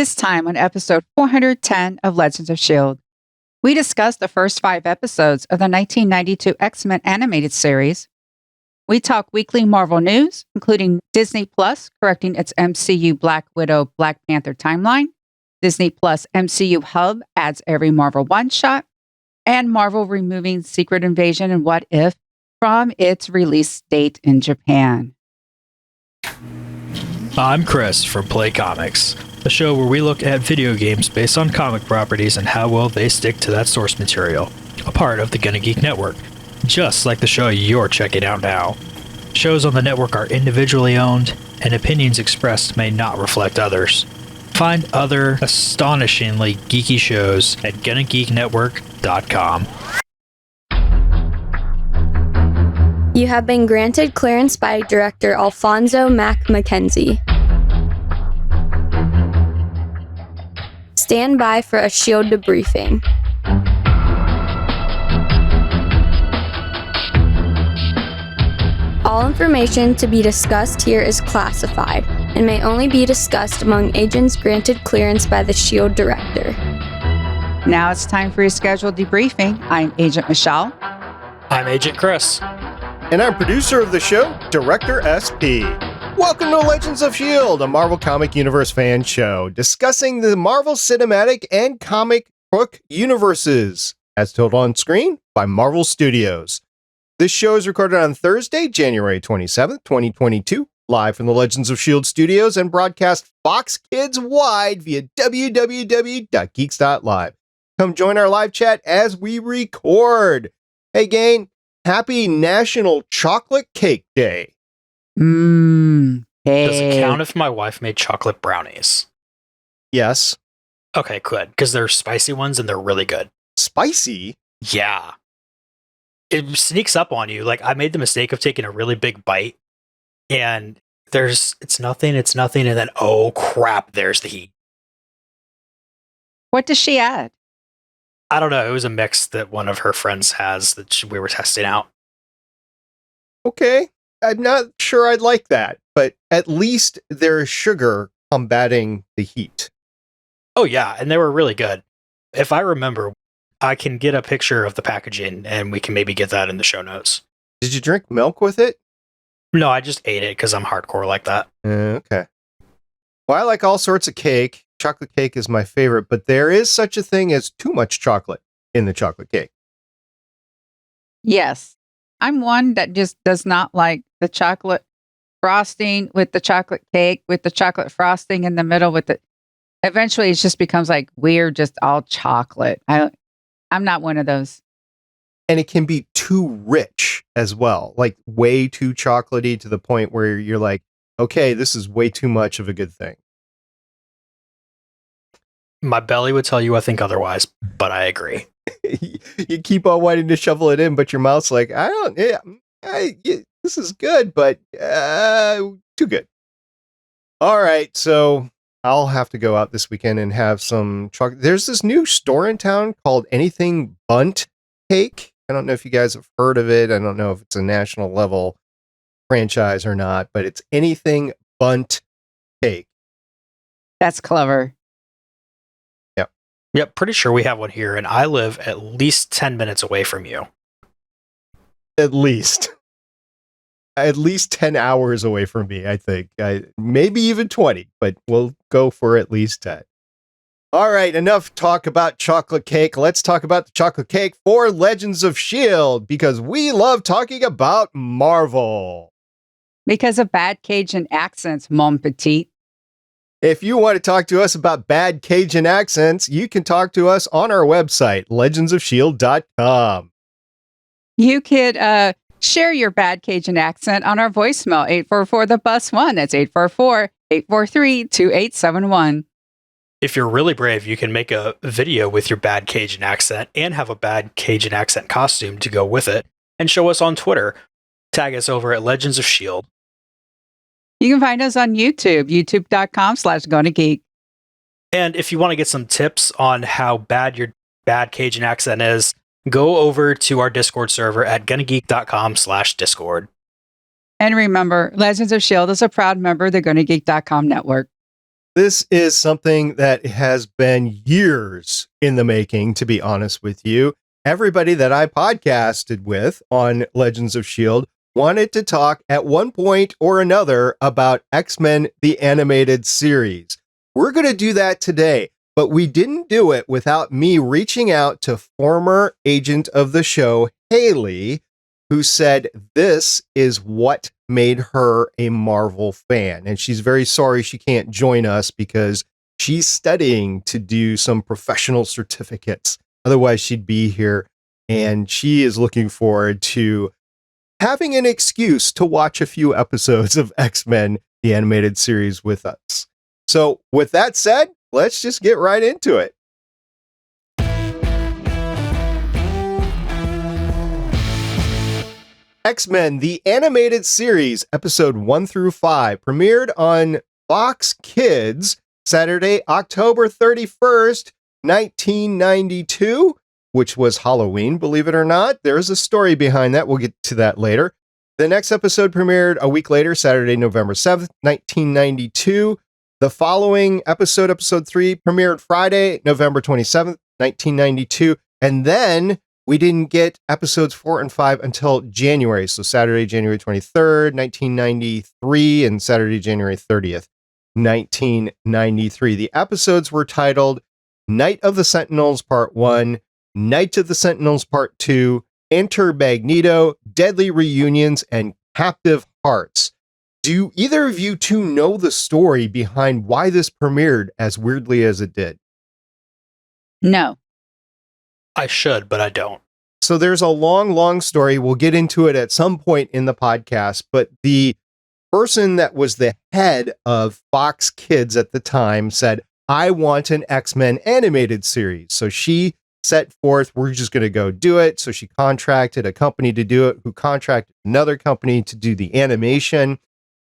This time on episode 410 of Legends of S.H.I.E.L.D., we discuss the first 5 episodes of the 1992 X-Men animated series. We talk weekly Marvel news, including Disney Plus correcting its MCU Black Widow Black Panther timeline, Disney Plus MCU Hub adds every Marvel one-shot, and Marvel removing Secret Invasion and What If from its release date in Japan. I'm Chris from Play Comics, a show where we look at video games based on comic properties and how well they stick to that source material, a part of the Gonna Geek Network, just like the show you're checking out now. Shows on the network are individually owned, and opinions expressed may not reflect others. Find other astonishingly geeky shows at GonnaGeekNetwork.com. You have been granted clearance by Director Alfonso Mack Mackenzie. Stand by for a S.H.I.E.L.D. debriefing. All information to be discussed here is classified and may only be discussed among agents granted clearance by the S.H.I.E.L.D. Director. Now it's time for your scheduled debriefing. I'm Agent Michelle. I'm Agent Chris. And I'm producer of the show, Director SP. Welcome to Legends of S.H.I.E.L.D., a Marvel Comic Universe fan show, discussing the Marvel Cinematic and comic book universes, as told on screen by Marvel Studios. This show is recorded on Thursday, January 27th, 2022, live from the Legends of S.H.I.E.L.D. studios and broadcast Fox Kids wide via www.geeks.live. Come join our live chat as we record. Hey, gang. Happy National Chocolate Cake Day. Hey. Does it count if my wife made chocolate brownies? Yes. Okay, good. Because they're spicy ones and they're really good. Spicy? Yeah. It sneaks up on you. Like, I made the mistake of taking a really big bite and it's nothing. And then, oh crap, there's the heat. What does she add? I don't know. It was a mix that one of her friends has that we were testing out. Okay. I'm not sure I'd like that, but at least there's sugar combating the heat. Oh, yeah. And they were really good. If I remember, I can get a picture of the packaging and we can maybe get that in the show notes. Did you drink milk with it? No, I just ate it because I'm hardcore like that. Okay. Well, I like all sorts of cake. Chocolate cake is my favorite, but there is such a thing as too much chocolate in the chocolate cake. Yes. I'm one that just does not like the chocolate frosting with the chocolate cake, with the chocolate frosting in the middle with the... Eventually, it just becomes like weird, just all chocolate. I'm not one of those. And it can be too rich as well, like way too chocolatey to the point where you're like, okay, this is way too much of a good thing. My belly would tell you I think otherwise, but I agree. You keep on wanting to shovel it in, but your mouth's like, this is good, but too good. All right, so I'll have to go out this weekend and have some chocolate. There's this new store in town called Anything Bunt Cake. I don't know if you guys have heard of it. I don't know if it's a national level franchise or not, but it's Anything Bunt Cake. That's clever. Yep, pretty sure we have one here, and I live at least 10 minutes away from you. At least 10 hours away from me, I think. Maybe even 20, but we'll go for at least 10. All right, enough talk about chocolate cake. Let's talk about the chocolate cake for Legends of S.H.I.E.L.D. because we love talking about Marvel. Because of bad Cajun accents, mon petit. If you want to talk to us about bad Cajun accents, you can talk to us on our website, legendsofshield.com. You could share your bad Cajun accent on our voicemail, 844-THE-BUS-1. That's 844-843-2871. If you're really brave, you can make a video with your bad Cajun accent and have a bad Cajun accent costume to go with it and show us on Twitter. Tag us over at Legends of S.H.I.E.L.D. You can find us on YouTube, youtube.com/GonnaGeek. And if you want to get some tips on how bad your bad Cajun accent is, go over to our Discord server at GonnaGeek.com/Discord. And remember, Legends of S.H.I.E.L.D. is a proud member of the GonnaGeek.com network. This is something that has been years in the making, to be honest with you. Everybody that I podcasted with on Legends of S.H.I.E.L.D. wanted to talk at one point or another about X-Men, the animated series. We're going to do that today, but we didn't do it without me reaching out to former agent of the show, Haley, who said this is what made her a Marvel fan. And she's very sorry she can't join us because she's studying to do some professional certificates. Otherwise, she'd be here. And she is looking forward to having an excuse to watch a few episodes of X-Men, the animated series, with us. So with that said, let's just get right into it. X-Men, the animated series, episode 1 through 5, premiered on Fox Kids Saturday, October 31st, 1992, which was Halloween, believe it or not. There's a story behind that. We'll get to that later. The next episode premiered a week later, Saturday, November 7th, 1992. The following episode, episode 3, premiered Friday, November 27th, 1992. And then we didn't get episodes 4 and 5 until January. So Saturday, January 23rd, 1993, and Saturday, January 30th, 1993. The episodes were titled Night of the Sentinels Part 1, Night of the Sentinels Part 2, Enter Magneto, Deadly Reunions, and Captive Hearts. Do either of you two know the story behind why this premiered as weirdly as it did? No. I should, but I don't. So there's a long story. We'll get into it at some point in the podcast, but the person that was the head of Fox Kids at the time said, I want an X-Men animated series. So she set forth, we're just going to go do it. So she contracted a company to do it, who contracted another company to do the animation.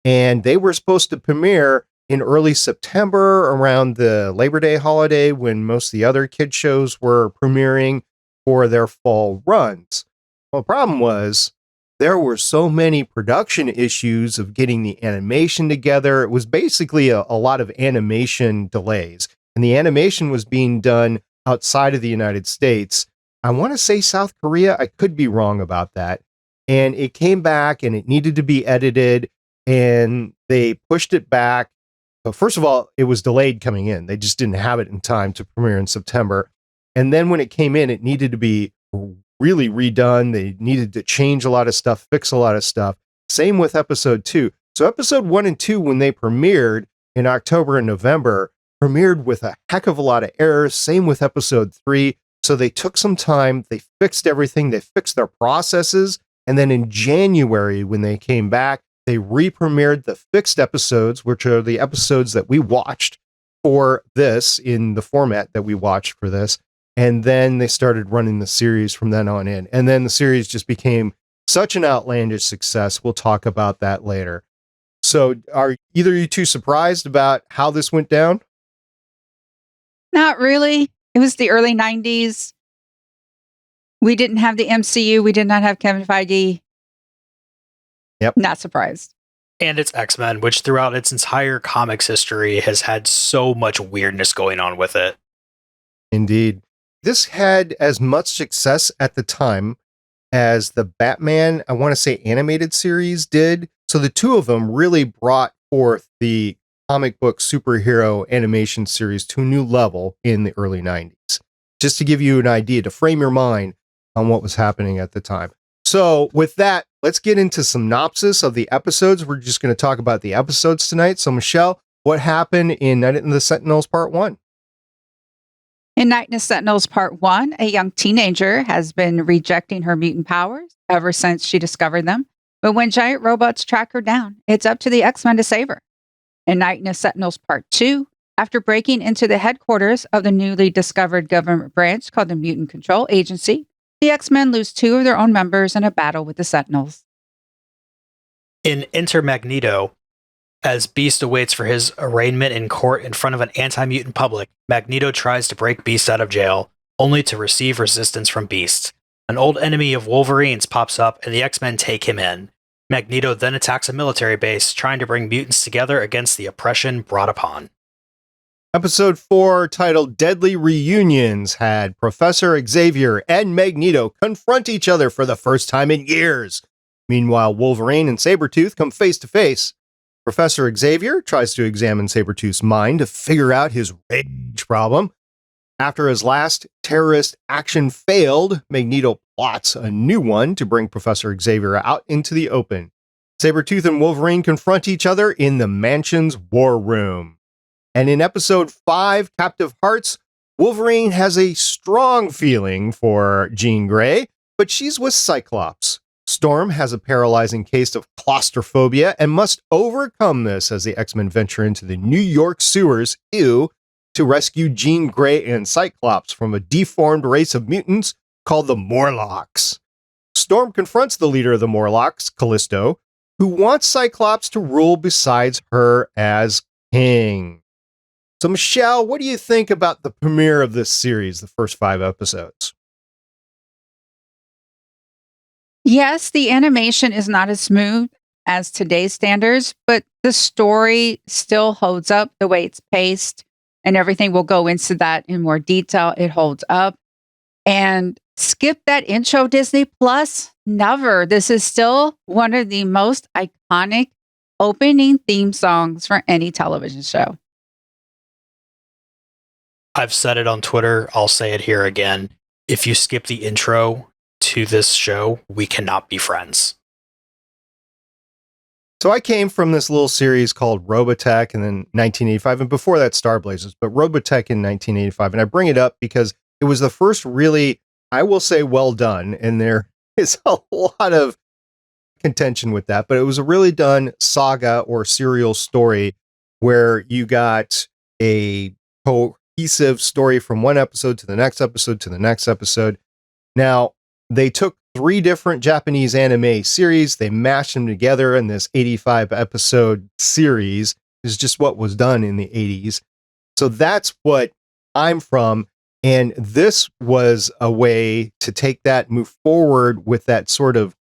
And they were supposed to premiere in early September around the Labor Day holiday when most of the other kid shows were premiering for their fall runs. Well, the problem was there were so many production issues of getting the animation together. It was basically a lot of animation delays. And the animation was being done outside of the United States. I want to say South Korea. I could be wrong about that. And it came back and it needed to be edited and they pushed it back. But first of all, it was delayed coming in. They just didn't have it in time to premiere in September. And then when it came in, it needed to be really redone. They needed to change a lot of stuff, fix a lot of stuff. Same with episode 2. So episode 1 and 2, when they premiered in October and November, premiered with a heck of a lot of errors. Same with episode 3. So they took some time. They fixed everything. They fixed their processes. And then in January, when they came back, they re-premiered the fixed episodes, which are the episodes that we watched for this in the format that we watched for this. And then they started running the series from then on in. And then the series just became such an outlandish success. We'll talk about that later. So are either of you two surprised about how this went down? Not really. It was the early 90s. We didn't have the MCU. We did not have Kevin Feige. Yep. Not surprised. And it's X-Men, which throughout its entire comics history has had so much weirdness going on with it. Indeed. This had as much success at the time as the Batman, I want to say, animated series did. So the two of them really brought forth the comic book superhero animation series to a new level in the early 90s. Just to give you an idea, to frame your mind on what was happening at the time. So with that, let's get into synopsis of the episodes. We're just going to talk about the episodes tonight. So Michelle, what happened in Night of the Sentinels Part 1? In Night in the Sentinels Part 1, a young teenager has been rejecting her mutant powers ever since she discovered them. But when giant robots track her down, it's up to the X-Men to save her. In Night in the Sentinels Part 2, after breaking into the headquarters of the newly discovered government branch called the Mutant Control Agency, the X-Men lose 2 of their own members in a battle with the Sentinels. In Enter Magneto, as Beast awaits for his arraignment in court in front of an anti-mutant public, Magneto tries to break Beast out of jail, only to receive resistance from Beast. An old enemy of Wolverine's pops up and the X-Men take him in. Magneto then attacks a military base, trying to bring mutants together against the oppression brought upon. Episode 4, titled Deadly Reunions, had Professor Xavier and Magneto confront each other for the first time in years. Meanwhile, Wolverine and Sabretooth come face to face. Professor Xavier tries to examine Sabretooth's mind to figure out his rage problem. After his last terrorist action failed, Magneto plots a new one to bring Professor Xavier out into the open. Sabretooth and Wolverine confront each other in the mansion's war room. And in episode 5, Captive Hearts, Wolverine has a strong feeling for Jean Grey, but she's with Cyclops. Storm has a paralyzing case of claustrophobia and must overcome this as the X-Men venture into the New York sewers, to rescue Jean Grey and Cyclops from a deformed race of mutants called the Morlocks. Storm confronts the leader of the Morlocks, Callisto, who wants Cyclops to rule besides her as king. So, Michelle, what do you think about the premiere of this series, the first 5 episodes? Yes, the animation is not as smooth as today's standards, but the story still holds up the way it's paced, and everything will go into that in more detail. It holds up. And skip that intro, Disney Plus. Never. This is still one of the most iconic opening theme songs for any television show. I've said it on Twitter. I'll say it here again. If you skip the intro to this show, we cannot be friends. So I came from this little series called Robotech and then 1985, and before that Star Blazers, but Robotech in 1985. And I bring it up because it was the first really, I will say, well done. And there is a lot of contention with that, but it was a really done saga or serial story where you got a cohesive story from one episode to the next episode to the next episode. Now, they took 3 different Japanese anime series, they mashed them together in this 85 episode series. Is just what was done in the 80s. So that's what I'm from. And this was a way to take that, move forward with that sort of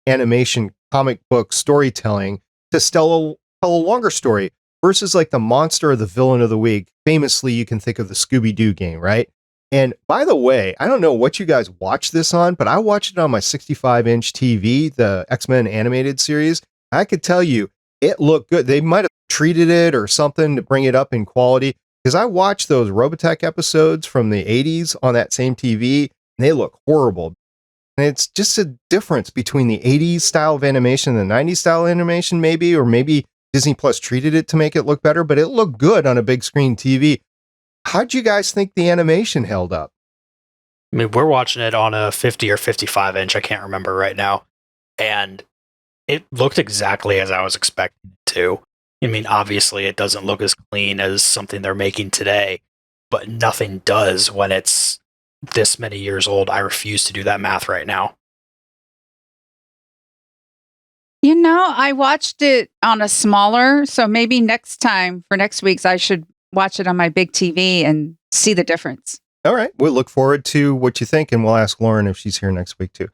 animation comic book storytelling to tell a longer story versus like the monster or the villain of the week. Famously, you can think of the Scooby-Doo game, right? And by the way, I don't know what you guys watch this on, but I watched it on my 65-inch TV, the X-Men animated series. I could tell you it looked good. They might have treated it or something to bring it up in quality, because I watched those Robotech episodes from the 80s on that same TV, and they look horrible. And it's just a difference between the 80s style of animation and the 90s style animation, maybe, or maybe Disney Plus treated it to make it look better, but it looked good on a big screen TV. How'd you guys think the animation held up? I mean, we're watching it on a 50 or 55 inch. I can't remember right now. And it looked exactly as I was expecting it to. I mean, obviously it doesn't look as clean as something they're making today, but nothing does when it's this many years old. I refuse to do that math right now. You know, I watched it on a smaller, so maybe next time for next week's, I should watch it on my big TV and see the difference. All right. We'll look forward to what you think, and we'll ask Lauren if she's here next week too.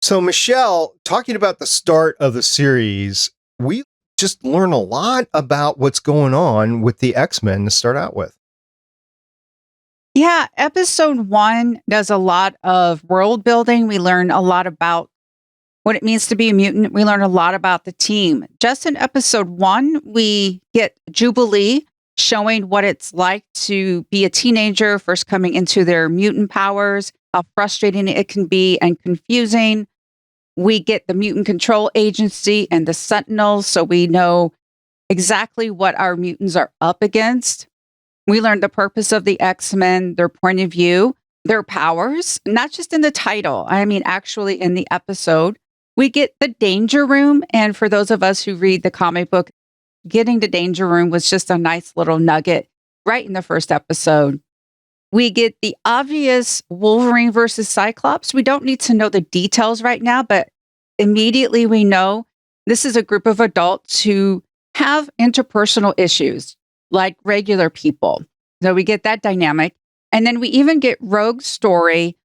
So, Michelle, talking about the start of the series, we just learn a lot about what's going on with the X-Men to start out with. Yeah, episode 1 does a lot of world building. We learn a lot about what it means to be a mutant. We learn a lot about the team. Just in episode 1, we get Jubilee showing what it's like to be a teenager, first coming into their mutant powers, how frustrating it can be and confusing. We get the Mutant Control Agency and the Sentinels, so we know exactly what our mutants are up against. We learn the purpose of the X-Men, their point of view, their powers, not just in the title, I mean, actually in the episode. We get the Danger Room, and for those of us who read the comic book, getting the Danger Room was just a nice little nugget right in the first episode. We get the obvious Wolverine versus Cyclops. We don't need to know the details right now, but immediately we know this is a group of adults who have interpersonal issues like regular people. So we get that dynamic. And then we even get Rogue's story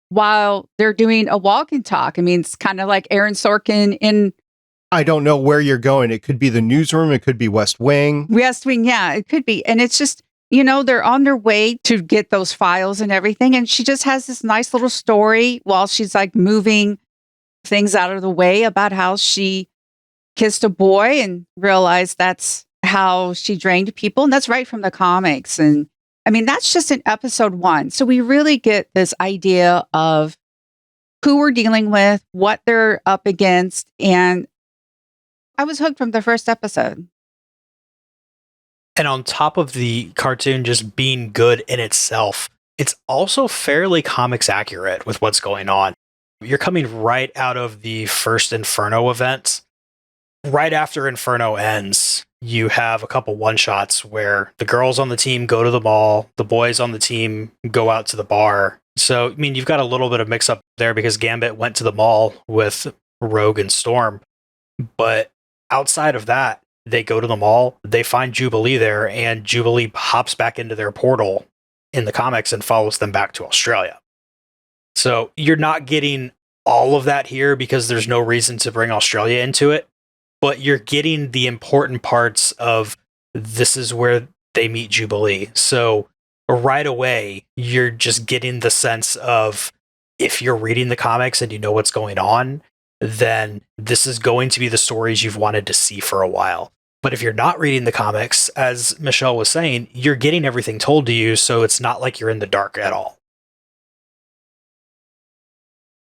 while they're doing a walk and talk. I mean, it's kind of like Aaron Sorkin in I don't know where you're going. It could be the newsroom. It could be West Wing. West Wing, yeah, it could be. And it's just, they're on their way to get those files and everything. And she just has this nice little story while she's like moving things out of the way about how she kissed a boy and realized that's how she drained people. And that's right from the comics. And I mean, that's just in episode 1. So we really get this idea of who we're dealing with, what they're up against. And I was hooked from the first episode. And on top of the cartoon just being good in itself, it's also fairly comics accurate with what's going on. You're coming right out of the first Inferno event. Right after Inferno ends, you have a couple one-shots where the girls on the team go to the mall, the boys on the team go out to the bar. So, I mean, you've got a little bit of mix-up there because Gambit went to the mall with Rogue and Storm. But outside of that, they go to the mall, they find Jubilee there, and Jubilee hops back into their portal in the comics and follows them back to Australia. So you're not getting all of that here because there's no reason to bring Australia into it, but you're getting the important parts of this is where they meet Jubilee. So right away, you're just getting the sense of if you're reading the comics and you know what's going on, then this is going to be the stories you've wanted to see for a while. But if you're not reading the comics, as Michelle was saying, you're getting everything told to you, so it's not like you're in the dark at all.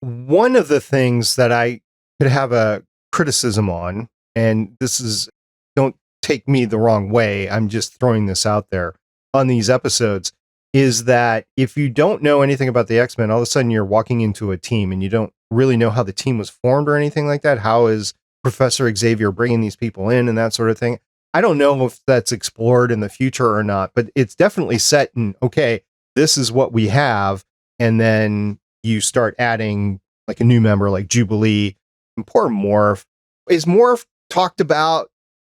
One of the things that I could have a criticism on, and this is, don't take me the wrong way, I'm just throwing this out there on these episodes, is that if you don't know anything about the X-Men, all of a sudden you're walking into a team and you don't really know how the team was formed or anything like that. How is Professor Xavier bringing these people in and that sort of thing? I don't know if that's explored in the future or not, but it's definitely set in, okay, this is what we have. And then you start adding like a new member like Jubilee and poor Morph. Is Morph talked about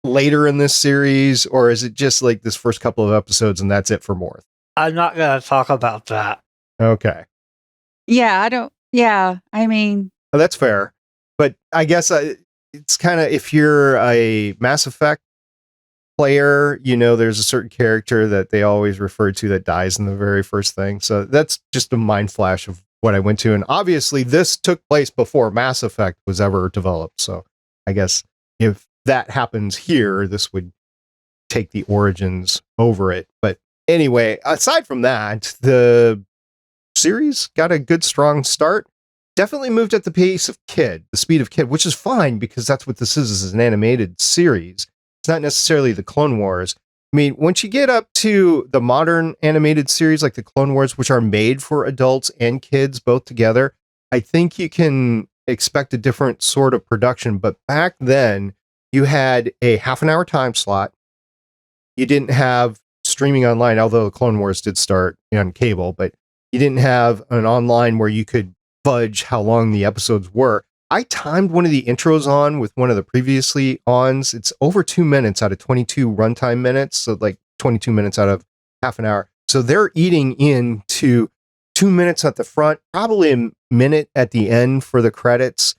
later in this series, or is it just like this first couple of episodes and that's it for Morph? I'm not going to talk about that. Okay. I mean, oh, that's fair. But I guess it's kind of, if you're a Mass Effect player, there's a certain character that they always refer to that dies in the very first thing. So that's just a mind flash of what I went to. And obviously this took place before Mass Effect was ever developed. So I guess if that happens here, this would take the origins over it. But anyway, aside from that, the series got a good, strong start. Definitely moved at the pace of Kid, the speed of Kid, which is fine because that's what this is an animated series. It's not necessarily the Clone Wars. I mean, once you get up to the modern animated series like the Clone Wars, which are made for adults and kids both together, I think you can expect a different sort of production. But back then, you had a half an hour time slot. You didn't have streaming online, although the Clone Wars did start on cable, but you didn't have an online where you could fudge how long the episodes were. I timed one of the intros on with one of the previously ons. It's over 2 minutes out of 22 runtime minutes. So like 22 minutes out of half an hour. So they're eating into 2 minutes at the front, probably a minute at the end for the credits.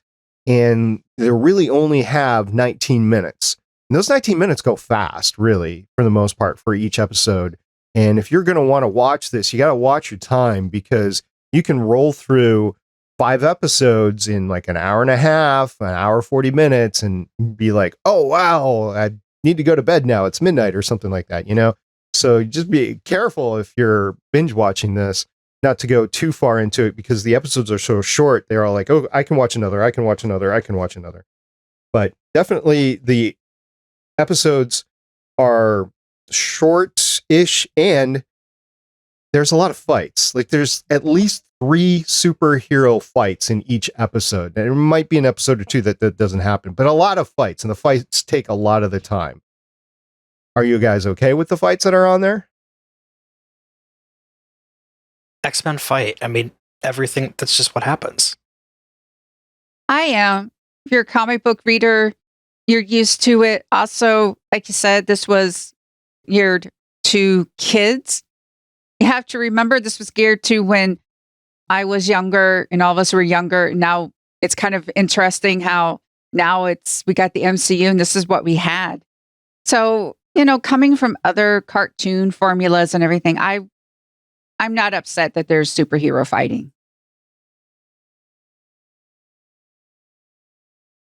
And they really only have 19 minutes. And those 19 minutes go fast, really, for the most part, for each episode. And if you're going to want to watch this, you got to watch your time because you can roll through 5 episodes in like an hour and a half, an hour, 40 minutes, and be like, oh, wow, I need to go to bed now. It's midnight or something like that, So just be careful if you're binge watching this, not to go too far into it because the episodes are so short. They're all like, oh, I can watch another. I can watch another. I can watch another. But definitely the episodes are short-ish and there's a lot of fights. Like there's at least 3 superhero fights in each episode. And there might be an episode or 2 that doesn't happen, but a lot of fights, and the fights take a lot of the time. Are you guys okay with the fights that are on there? X-Men fight. I mean, everything, that's just what happens. I am. If you're a comic book reader, you're used to it. Also, like you said, this was geared to kids. You have to remember this was geared to when I was younger and all of us were younger. Now it's kind of interesting how now we got the MCU and this is what we had. So, coming from other cartoon formulas and everything, I'm not upset that there's superhero fighting.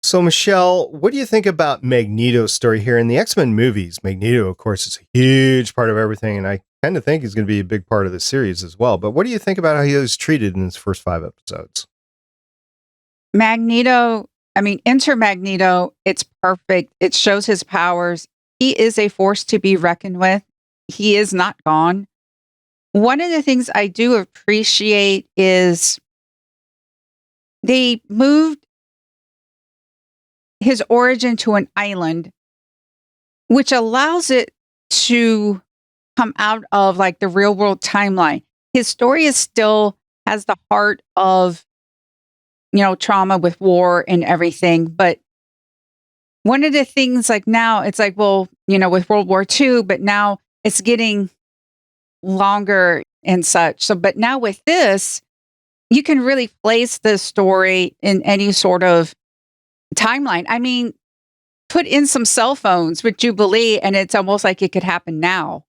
So, Michelle, what do you think about Magneto's story here in the X-Men movies? Magneto, of course, is a huge part of everything, and I tend to think he's going to be a big part of the series as well. But what do you think about how he was treated in his first 5 episodes? Magneto, enter Magneto, it's perfect. It shows his powers. He is a force to be reckoned with. He is not gone. One of the things I do appreciate is they moved his origin to an island, which allows it to come out of like the real world timeline. His story still has the heart of, trauma with war and everything. But one of the things like now it's like, well, with World War II, but now it's getting longer and such. So, but now with this, you can really place the story in any sort of timeline. Put in some cell phones with Jubilee and it's almost like it could happen now.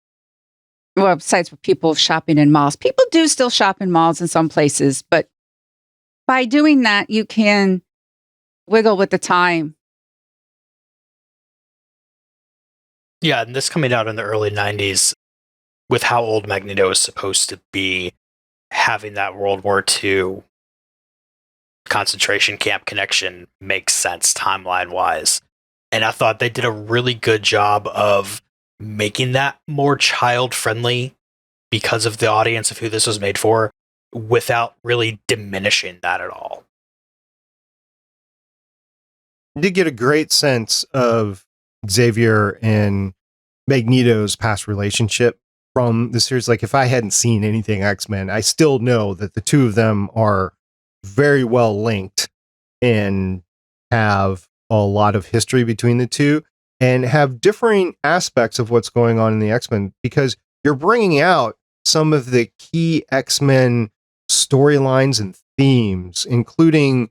Well, besides for people shopping in malls. People do still shop in malls in some places, but by doing that, you can wiggle with the time. Yeah, and this coming out in the early 90s, with how old Magneto is supposed to be, having that World War II concentration camp connection makes sense timeline-wise. And I thought they did a really good job of making that more child-friendly because of the audience of who this was made for, without really diminishing that at all. You did get a great sense of Xavier and Magneto's past relationship from the series. Like, if I hadn't seen anything X-Men, I still know that the two of them are very well linked and have a lot of history between the two and have differing aspects of what's going on in the X-Men, because you're bringing out some of the key X-Men storylines and themes, including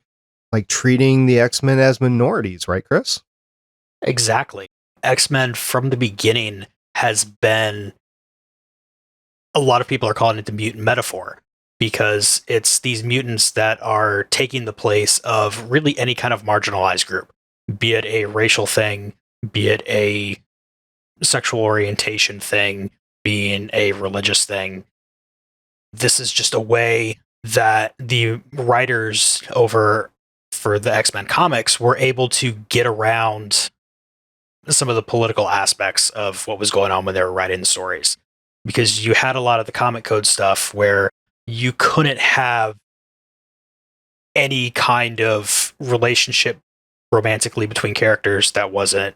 like treating the X-Men as minorities, right, Chris? Exactly. X-Men from the beginning has been, a lot of people are calling it the mutant metaphor, because it's these mutants that are taking the place of really any kind of marginalized group, be it a racial thing, be it a sexual orientation thing, being a religious thing. This is just a way that the writers over for the X-Men comics were able to get around some of the political aspects of what was going on when they were writing the stories. Because you had a lot of the comic code stuff where you couldn't have any kind of relationship romantically between characters that wasn't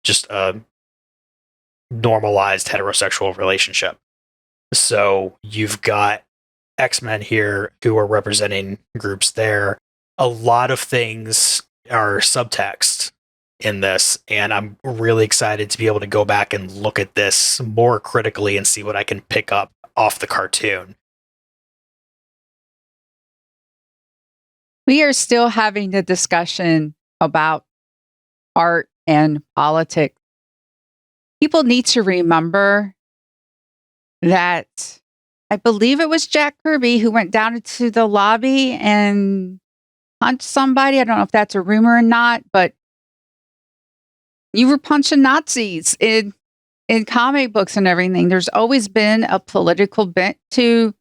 just a normalized heterosexual relationship. So you've got X-Men here who are representing groups there. A lot of things are subtext in this, and I'm really excited to be able to go back and look at this more critically and see what I can pick up off the cartoon. We are still having the discussion about art and politics. People need to remember that I believe it was Jack Kirby who went down into the lobby and punched somebody. I don't know if that's a rumor or not, but you were punching Nazis in comic books and everything. There's always been a political bent to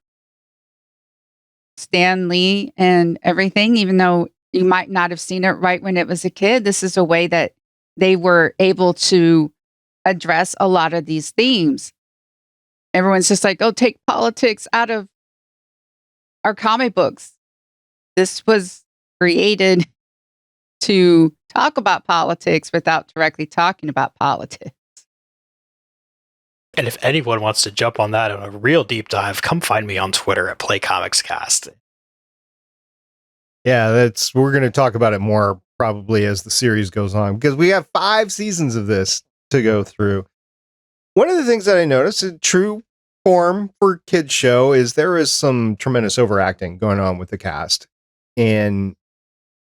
Stan Lee and everything, even though you might not have seen it right when it was a kid. This is a way that they were able to address a lot of these themes. Everyone's just like, oh, take politics out of our comic books. This was created to talk about politics without directly talking about politics. And if anyone wants to jump on that on a real deep dive, come find me on Twitter at PlayComicsCast. Yeah, we're going to talk about it more probably as the series goes on, because we have 5 seasons of this to go through. One of the things that I noticed, a true form for kids show, is there is some tremendous overacting going on with the cast. And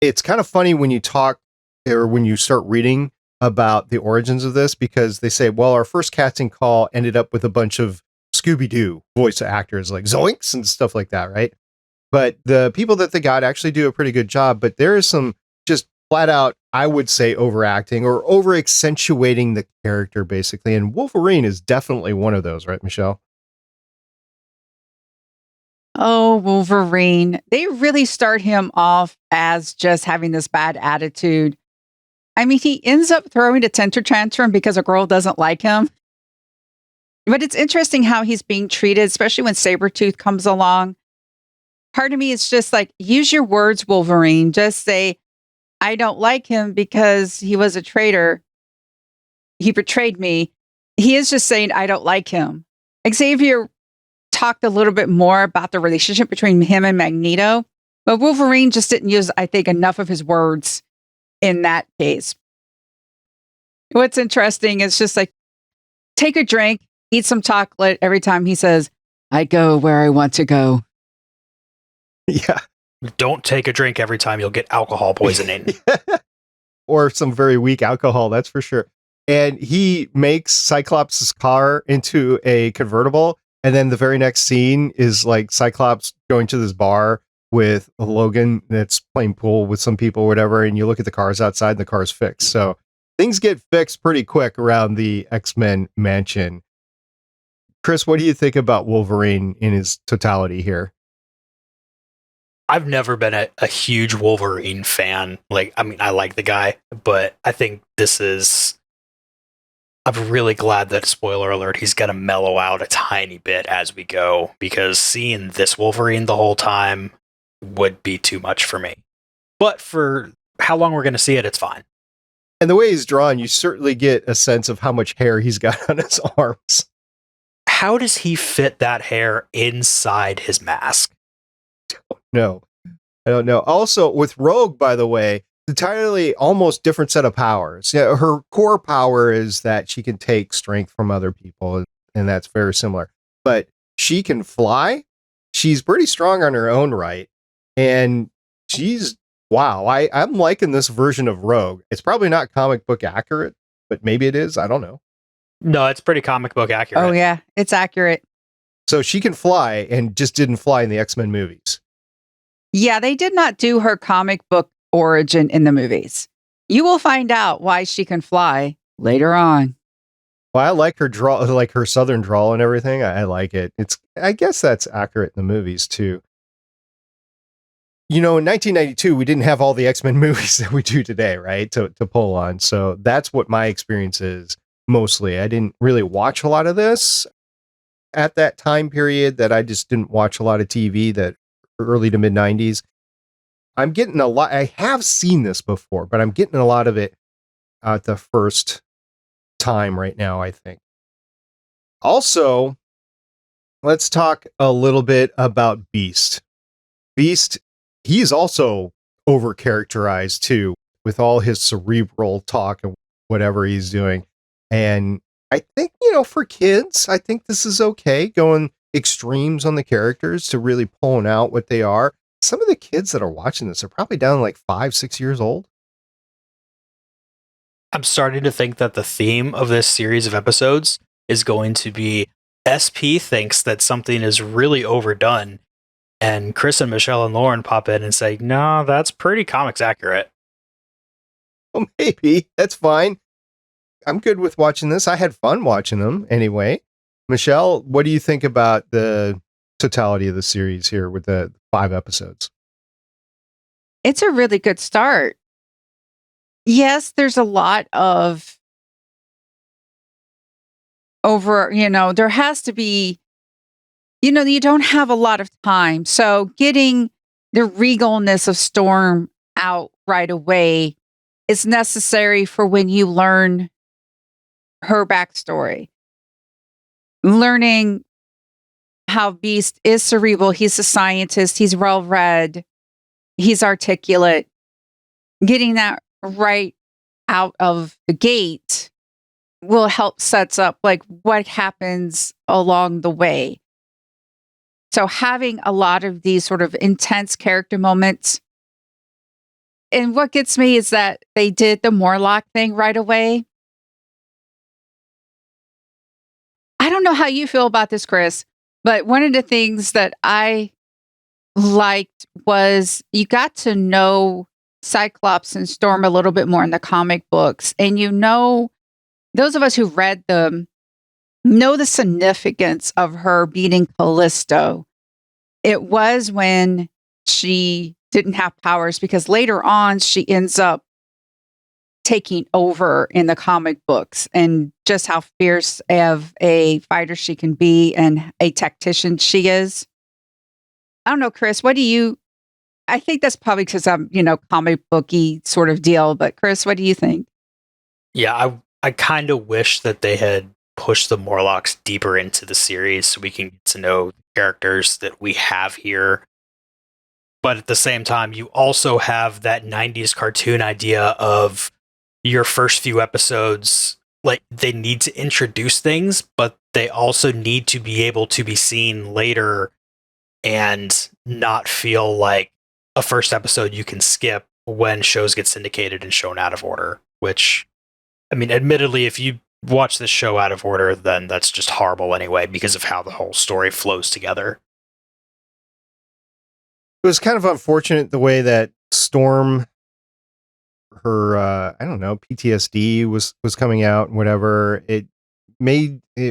it's kind of funny when you talk or when you start reading about the origins of this, because they say, well, our first casting call ended up with a bunch of Scooby-Doo voice actors like Zoinks and stuff like that, right? But the people that they got actually do a pretty good job. But there is some just flat out, I would say, overacting or over accentuating the character, basically. And Wolverine is definitely one of those, right, Michelle? Oh, Wolverine. They really start him off as just having this bad attitude. I mean, he ends up throwing a temper tantrum because a girl doesn't like him. But it's interesting how he's being treated, especially when Sabretooth comes along. Part of me is just like, use your words, Wolverine. Just say, I don't like him because he was a traitor. He betrayed me. He is just saying, I don't like him. Xavier talked a little bit more about the relationship between him and Magneto, but Wolverine just didn't use, I think, enough of his words in that case. What's interesting is just like, take a drink, eat some chocolate every time he says, I go where I want to go. Yeah. Don't take a drink every time, you'll get alcohol poisoning. Or some very weak alcohol, that's for sure. And he makes Cyclops' car into a convertible. And then the very next scene is like Cyclops going to this bar with Logan that's playing pool with some people, whatever. And you look at the cars outside and the car's fixed. So things get fixed pretty quick around the X-Men mansion. Chris, what do you think about Wolverine in his totality here? I've never been a huge Wolverine fan. Like, I mean, I like the guy, but I think I'm really glad that, spoiler alert, he's going to mellow out a tiny bit as we go, because seeing this Wolverine the whole time would be too much for me. But for how long we're going to see it, it's fine. And the way he's drawn, you certainly get a sense of how much hair he's got on his arms. How does he fit that hair inside his mask? No, I don't know. Also, with Rogue, by the way, entirely almost different set of powers. Yeah, her core power is that she can take strength from other people, and that's very similar. But she can fly. She's pretty strong on her own right, and wow. I'm liking this version of Rogue. It's probably not comic book accurate, but maybe it is. I don't know. No, it's pretty comic book accurate. Oh yeah, it's accurate. So she can fly and just didn't fly in the X-Men movies. Yeah, they did not do her comic book origin in the movies. You will find out why she can fly later on. Well, I like her draw, like her southern drawl and everything. I like it. I guess that's accurate in the movies too. You know, in 1992, we didn't have all the X-Men movies that we do today, right? To pull on. So that's what my experience is mostly. I didn't really watch a lot of this at that time period, that I just didn't watch a lot of TV that early to mid 90s. I'm getting a lot. I have seen this before, but I'm getting a lot of it at the first time right now, I think. Also, let's talk a little bit about Beast. Beast, he's also overcharacterized too, with all his cerebral talk and whatever he's doing. And I think, for kids, I think this is okay, going extremes on the characters to really pulling out what they are. Some of the kids that are watching this are probably down like 5-6 years old. I'm starting to think that the theme of this series of episodes is going to be SP thinks that something is really overdone, and Chris and Michelle and Lauren pop in and say, no, that's pretty comics accurate. Well, maybe. That's fine. I'm good with watching this. I had fun watching them anyway. Michelle, what do you think about the totality of the series here with the 5 episodes? It's a really good start. Yes, there's a lot of there has to be, you don't have a lot of time. So getting the regalness of Storm out right away is necessary for when you learn her backstory. Learning how Beast is cerebral. He's a scientist. He's well-read. He's articulate. Getting that right out of the gate will help sets up like what happens along the way. So having a lot of these sort of intense character moments And what gets me is that they did the Morlock thing right away. I don't know how you feel about this, Chris, but one of the things that I liked was you got to know Cyclops and Storm a little bit more in the comic books. And those of us who read them know the significance of her beating Callisto. It was when she didn't have powers, because later on she ends up taking over in the comic books, and just how fierce of a fighter she can be and a tactician she is. I don't know, Chris, I think that's probably because I'm, comic booky sort of deal, but Chris, what do you think? Yeah, I kind of wish that they had pushed the Morlocks deeper into the series so we can get to know the characters that we have here. But at the same time, you also have that 90s cartoon idea of your first few episodes, like they need to introduce things, but they also need to be able to be seen later and not feel like a first episode you can skip when shows get syndicated and shown out of order. Which, I mean, admittedly, if you watch this show out of order, then that's just horrible anyway because of how the whole story flows together. It was kind of unfortunate the way that Storm, her I don't know, PTSD was coming out and whatever. It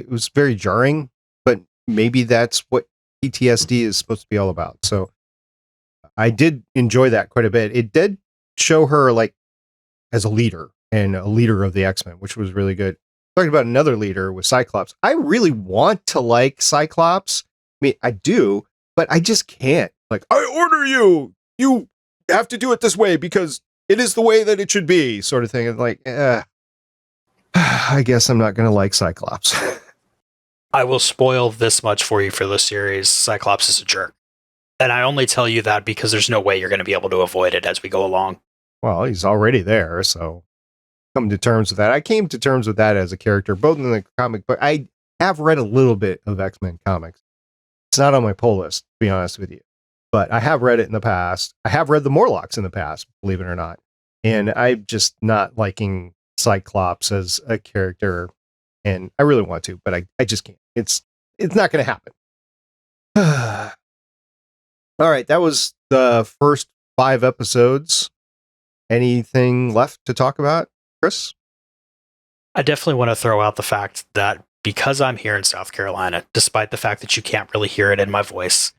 was very jarring, but maybe that's what PTSD is supposed to be all about. So I did enjoy that quite a bit. It did show her like as a leader and a leader of the X-Men, which was really good. Talking about another leader with Cyclops. I really want to like Cyclops. I mean, I do, but I just can't. Like, I order you. You have to do it this way because it is the way that it should be, sort of thing. And like, I guess I'm not going to like Cyclops. I will spoil this much for you for this series. Cyclops is a jerk. And I only tell you that because there's no way you're going to be able to avoid it as we go along. Well, he's already there, so come to terms with that. I came to terms with that as a character, both in the comic, but I have read a little bit of X-Men comics. It's not on my pull list, to be honest with you. But I have read it in the past. I have read the Morlocks in the past, believe it or not. And I'm just not liking Cyclops as a character. And I really want to, but I just can't. It's not going to happen. All right, that was the first 5 episodes. Anything left to talk about, Chris? I definitely want to throw out the fact that because I'm here in South Carolina, despite the fact that you can't really hear it in my voice,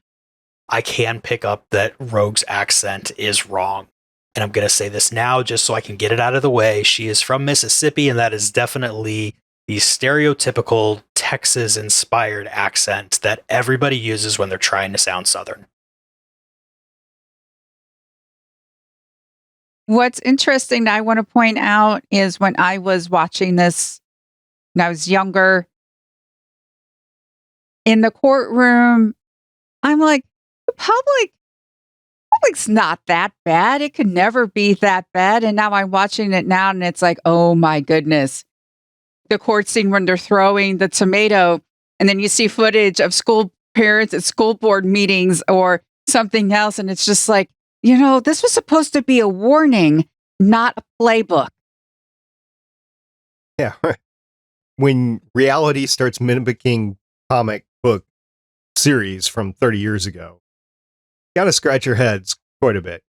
I can pick up that Rogue's accent is wrong. And I'm going to say this now just so I can get it out of the way. She is from Mississippi, and that is definitely the stereotypical Texas-inspired accent that everybody uses when they're trying to sound Southern. What's interesting that I want to point out is when I was watching this when I was younger, in the courtroom, I'm like, the public's not that bad. It could never be that bad. And now I'm watching it now and it's like, oh my goodness. The court scene when they're throwing the tomato and then you see footage of school parents at school board meetings or something else. And it's just like, this was supposed to be a warning, not a playbook. Yeah. When reality starts mimicking comic book series from 30 years ago, you gotta scratch your heads quite a bit.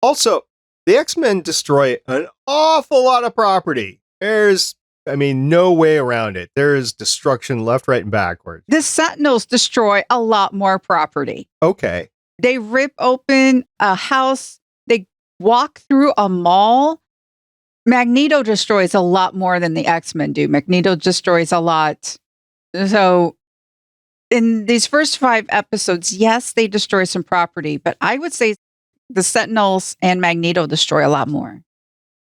Also, the X-Men destroy an awful lot of property. There's no way around it. There is destruction left, right, and backward. The Sentinels destroy a lot more property. Okay. They rip open a house. They walk through a mall. Magneto destroys a lot more than the X-Men do. Magneto destroys a lot. So in these first 5 episodes, yes, they destroy some property, but I would say the Sentinels and Magneto destroy a lot more.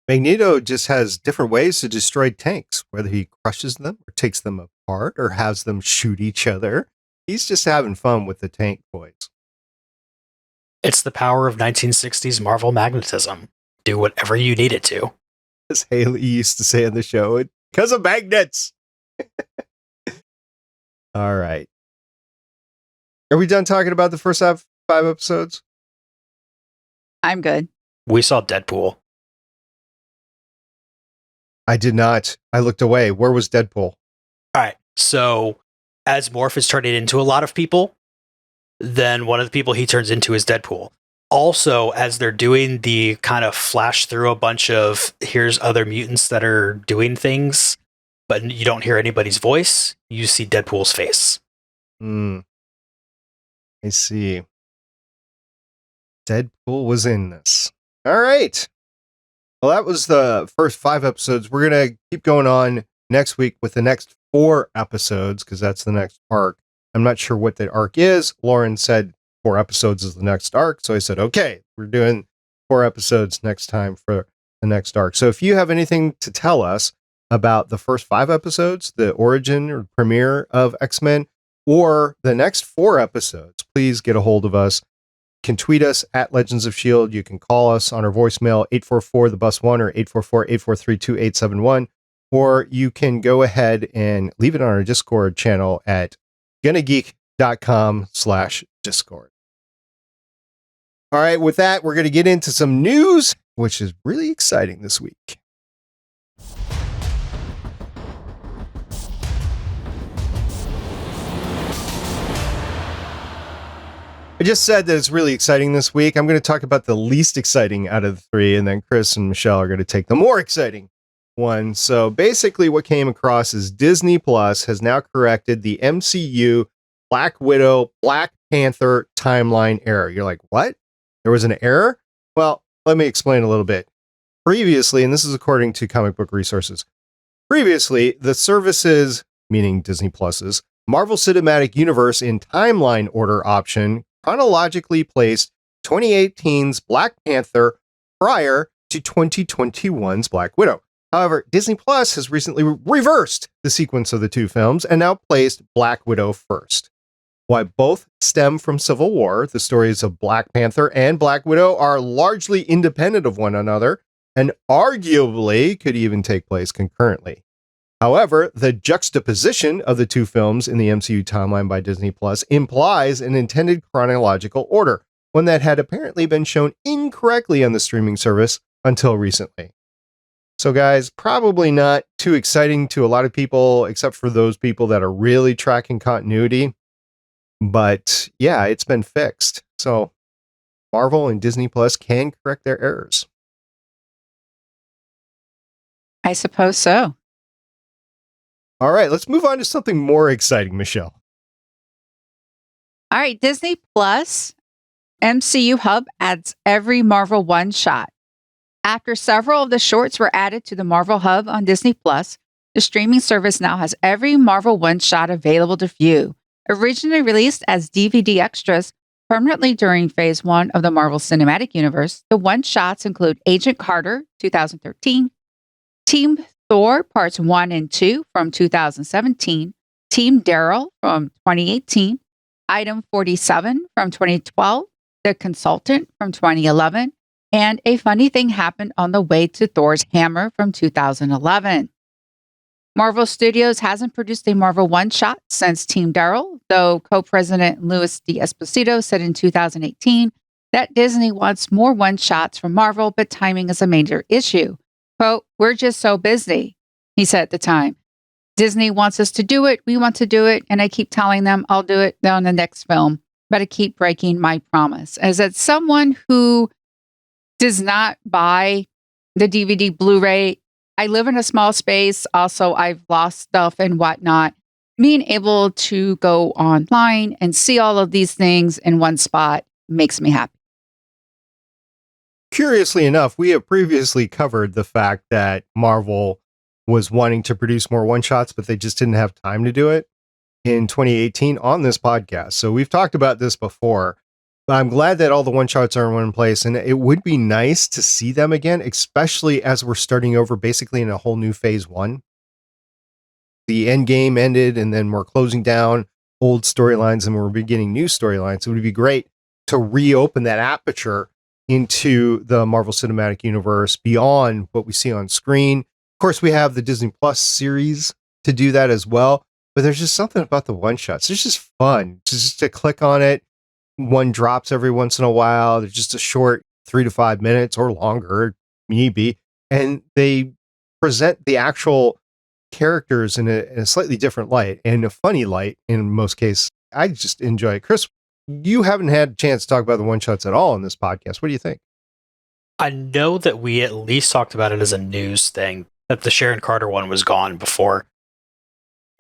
Magneto just has different ways to destroy tanks, whether he crushes them or takes them apart or has them shoot each other. He's just having fun with the tank toys. It's the power of 1960s Marvel magnetism. Do whatever you need it to. As Haley used to say on the show, because of magnets. All right. Are we done talking about the first 5 episodes? I'm good. We saw Deadpool. I did not. I looked away. Where was Deadpool? All right. So as Morph is turning into a lot of people, then one of the people he turns into is Deadpool. Also, as they're doing the kind of flash through a bunch of here's other mutants that are doing things, but you don't hear anybody's voice, you see Deadpool's face. I see. Deadpool was in this. All right. Well, that was the first 5 episodes. We're going to keep going on next week with the next 4 episodes because that's the next arc. I'm not sure what the arc is. Lauren said 4 episodes is the next arc. So I said, okay, we're doing 4 episodes next time for the next arc. So if you have anything to tell us about the first 5 episodes, the origin or premiere of X-Men, or the next 4 episodes, please get a hold of us. You can tweet us at Legends of S.H.I.E.L.D. You can call us on our voicemail 844-the-bus-1 or 844-843-2871. Or you can go ahead and leave it on our Discord channel at gonnageek.com/Discord. All right, with that, we're going to get into some news, which is really exciting this week. I just said that it's really exciting this week. I'm going to talk about the least exciting out of the 3, and then Chris and Michelle are going to take the more exciting one. So basically what came across is Disney Plus has now corrected the MCU Black Widow, Black Panther timeline error. You're like, what? There was an error? Well, let me explain a little bit. Previously, and this is according to Comic Book Resources, previously the services, meaning Disney Plus's, Marvel Cinematic Universe in timeline order option chronologically placed 2018's Black Panther prior to 2021's Black Widow. However, Disney Plus has recently reversed the sequence of the 2 films and now placed Black Widow first. While both stem from Civil War, the stories of Black Panther and Black Widow are largely independent of one another and arguably could even take place concurrently. However, the juxtaposition of the 2 films in the MCU timeline by Disney Plus implies an intended chronological order, one that had apparently been shown incorrectly on the streaming service until recently. So guys, probably not too exciting to a lot of people, except for those people that are really tracking continuity. But yeah, it's been fixed. So Marvel and Disney Plus can correct their errors. I suppose so. All right, let's move on to something more exciting, Michelle. All right, Disney Plus MCU Hub adds every Marvel one-shot. After several of the shorts were added to the Marvel Hub on Disney Plus, the streaming service now has every Marvel one-shot available to view. Originally released as DVD extras permanently during Phase 1 of the Marvel Cinematic Universe, the one-shots include Agent Carter, 2013, Team Thor Parts 1 and 2 from 2017, Team Daryl from 2018, Item 47 from 2012, The Consultant from 2011, and A Funny Thing Happened on the Way to Thor's Hammer from 2011. Marvel Studios hasn't produced a Marvel one-shot since Team Daryl, though co-president Louis D'Esposito said in 2018 that Disney wants more one-shots from Marvel, but timing is a major issue. Quote, "We're just so busy," he said at the time. "Disney wants us to do it, we want to do it, and I keep telling them I'll do it on the next film, but I keep breaking my promise." As someone who does not buy the DVD Blu-ray, I live in a small space. Also, I've lost stuff and whatnot. Being able to go online and see all of these things in one spot makes me happy. Curiously enough, we have previously covered the fact that Marvel was wanting to produce more one-shots, but they just didn't have time to do it in 2018 on this podcast. So we've talked about this before. But I'm glad that all the one-shots are in one place, and it would be nice to see them again, especially as we're starting over basically in a whole new Phase 1. The end game ended, and then we're closing down old storylines, and we're beginning new storylines. It would be great to reopen that aperture into the Marvel Cinematic Universe beyond what we see on screen. Of course, we have the Disney Plus series to do that as well, but there's just something about the one-shots. It's just fun just to click on it. One drops every once in a while. There's just a short 3 to 5 minutes or longer, maybe, and they present the actual characters in a slightly different light and a funny light in most cases. I just enjoy it. Chris, you haven't had a chance to talk about the one-shots at all in this podcast. What do you think? I know that we at least talked about it as a news thing, that the Sharon Carter one was gone before.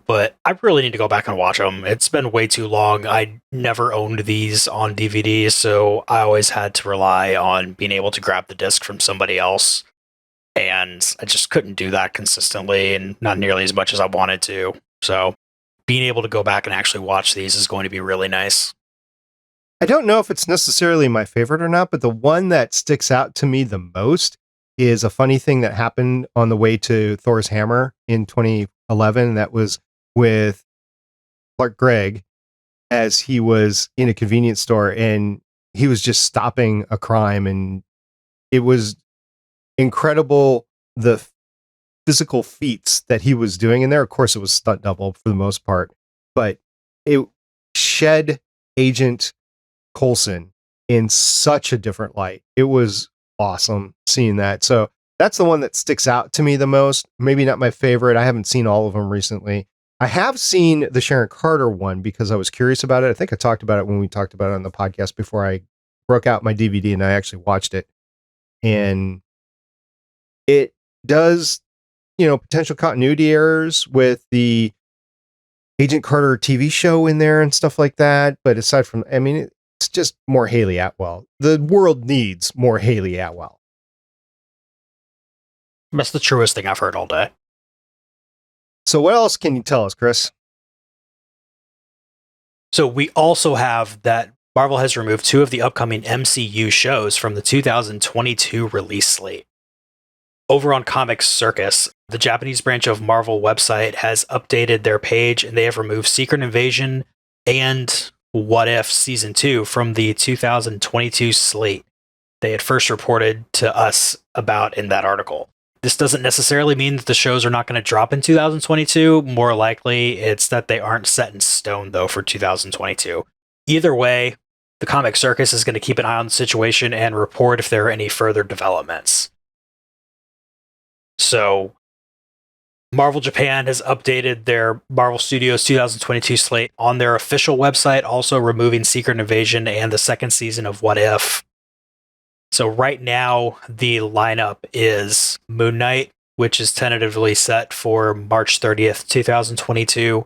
But I really need to go back and watch them. It's been way too long. I never owned these on DVD, so I always had to rely on being able to grab the disc from somebody else. And I just couldn't do that consistently and not nearly as much as I wanted to. So being able to go back and actually watch these is going to be really nice. I don't know if it's necessarily my favorite or not, but the one that sticks out to me the most is a funny thing that happened on the way to Thor's Hammer in 2011. That was with Clark Gregg as he was in a convenience store and he was just stopping a crime. And it was incredible, the physical feats that he was doing in there. Of course, it was stunt double for the most part, but it shed Agent Coulson in such a different light. It was awesome seeing that. So that's the one that sticks out to me the most. Maybe not my favorite. I haven't seen all of them recently. I have seen the Sharon Carter one because I was curious about it. I think I talked about it when we talked about it on the podcast before I broke out my DVD and I actually watched it. And it does, potential continuity errors with the Agent Carter TV show in there and stuff like that. But aside from, it's just more Haley Atwell. The world needs more Haley Atwell. That's the truest thing I've heard all day. So what else can you tell us, Chris? So we also have that Marvel has removed 2 of the upcoming MCU shows from the 2022 release slate. Over on Comic Circus, the Japanese branch of Marvel website has updated their page and they have removed Secret Invasion and What If Season 2 from the 2022 slate they had first reported to us about in that article. This doesn't necessarily mean that the shows are not going to drop in 2022. More likely, it's that they aren't set in stone, though, for 2022. Either way, the Comic Circus is going to keep an eye on the situation and report if there are any further developments. So, Marvel Japan has updated their Marvel Studios 2022 slate on their official website, also removing Secret Invasion and the second season of What If. So right now, the lineup is Moon Knight, which is tentatively set for March 30th, 2022,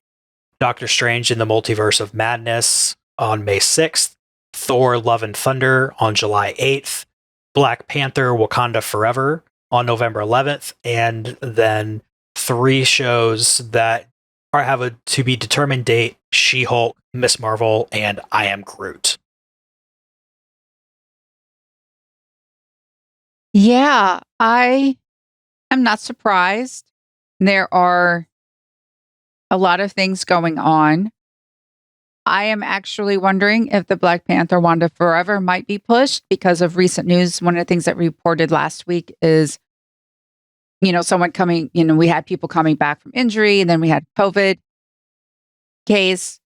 Doctor Strange in the Multiverse of Madness on May 6th, Thor Love and Thunder on July 8th, Black Panther Wakanda Forever on November 11th, and then 3 shows that have a to-be-determined date: She-Hulk, Miss Marvel, and I Am Groot. Yeah, I am not surprised. There are a lot of things going on. I am actually wondering if the Black Panther Wakanda Forever might be pushed because of recent news. One of the things that we reported last week is, someone coming, we had people coming back from injury and then we had COVID case.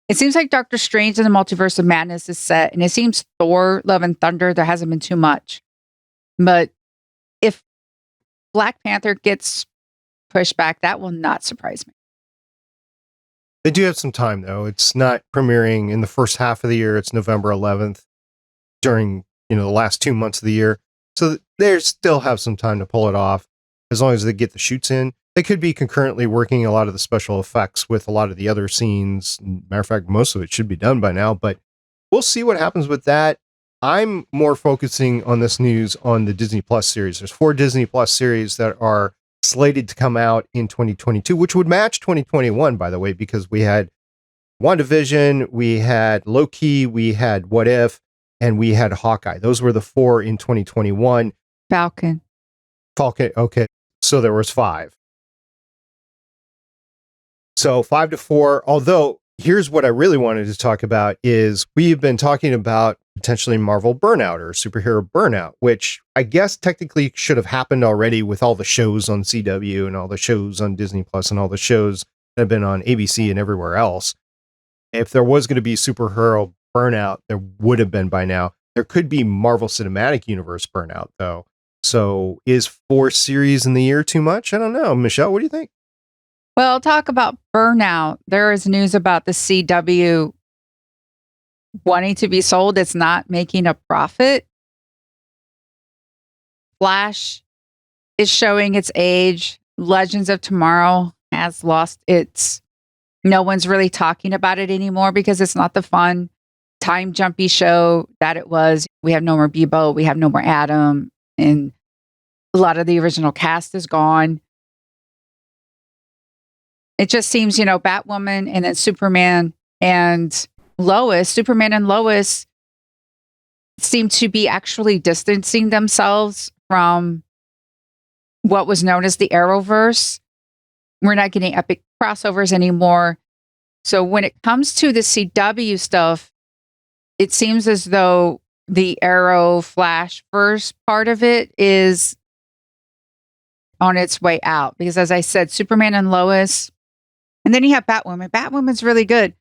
It seems like Doctor Strange in the Multiverse of Madness is set, and it seems Thor Love and Thunder, there hasn't been too much. But if Black Panther gets pushed back, that will not surprise me. They do have some time, though. It's not premiering in the first half of the year. It's November 11th during, the last 2 months of the year. So they still have some time to pull it off as long as they get the shoots in. They could be concurrently working a lot of the special effects with a lot of the other scenes. Matter of fact, most of it should be done by now, but we'll see what happens with that. I'm more focusing on this news on the Disney Plus series. There's 4 Disney Plus series that are slated to come out in 2022, which would match 2021, by the way, because we had WandaVision, we had Loki, we had What If, and we had Hawkeye. Those were the 4 in 2021. Falcon. Okay. So there was 5. So 5 to 4, although here's what I really wanted to talk about is we've been talking about potentially Marvel burnout or superhero burnout, which I guess technically should have happened already with all the shows on CW and all the shows on Disney Plus and all the shows that have been on ABC and everywhere else. If there was going to be superhero burnout, there would have been by now. There could be Marvel Cinematic Universe burnout, though. So is 4 series in the year too much? I don't know. Michelle, what do you think? Well, talk about burnout. There is news about the CW wanting to be sold. It's not making a profit. Flash is showing its age. Legends of Tomorrow has lost its. No one's really talking about it anymore because it's not the fun time jumpy show that it was. We have no more Bebo. We have no more Adam. And a lot of the original cast is gone. It just seems, Batwoman and then Superman and Lois seem to be actually distancing themselves from what was known as the Arrowverse. We're not getting epic crossovers anymore. So when it comes to the CW stuff, it seems as though the Arrow Flash verse part of it is on its way out. Because as I said, Superman and Lois, and then you have Batwoman. Batwoman's really good.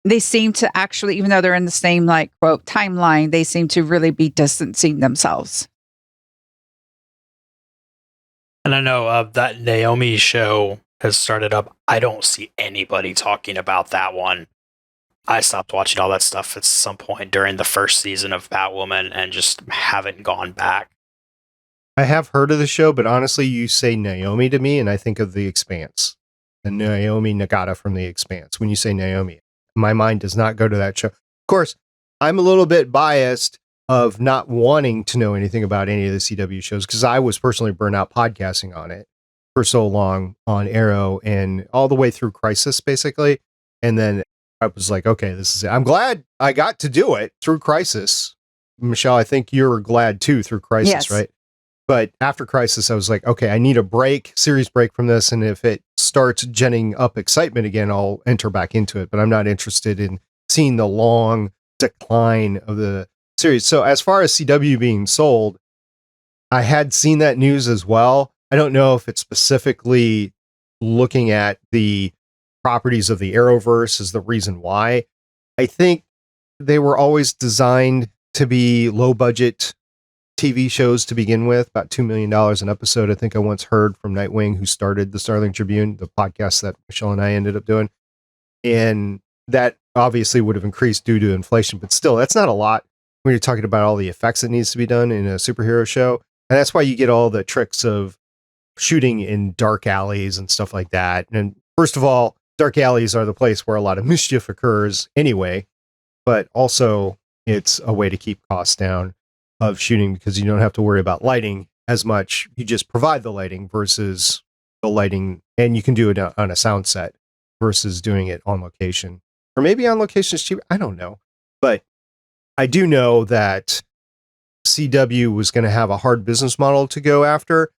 They seem to actually, even though they're in the same, quote, timeline, they seem to really be distancing themselves. And I know that Naomi show has started up. I don't see anybody talking about that one. I stopped watching all that stuff at some point during the first season of Batwoman and just haven't gone back. I have heard of the show, but honestly, you say Naomi to me, and I think of The Expanse. And Naomi Nagata from The Expanse. When you say Naomi, my mind does not go to that show. Of course, I'm a little bit biased of not wanting to know anything about any of the CW shows because I was personally burnt out podcasting on it for so long on Arrow and all the way through Crisis, basically. And then I was like, okay, this is it. I'm glad I got to do it through Crisis. Michelle, I think you're glad too through Crisis, Yes. Right? But after Crisis, I was like, okay, I need a series break from this. And if it starts genning up excitement again, I'll enter back into it. But I'm not interested in seeing the long decline of the series. So as far as CW being sold, I had seen that news as well. I don't know if it's specifically looking at the properties of the Arrowverse is the reason why. I think they were always designed to be low budget TV shows to begin with, about $2 million an episode. I think I once heard from Nightwing, who started the Starling Tribune, the podcast that Michelle and I ended up doing. And that obviously would have increased due to inflation, but still, that's not a lot when you're talking about all the effects that needs to be done in a superhero show. And that's why you get all the tricks of shooting in dark alleys and stuff like that. And first of all, dark alleys are the place where a lot of mischief occurs anyway, but also it's a way to keep costs down of shooting because you don't have to worry about lighting as much. You just provide the lighting versus the lighting, and you can do it on a sound set versus doing it on location. Or maybe on location is cheap. I don't know. But I do know that CW was going to have a hard business model to go after,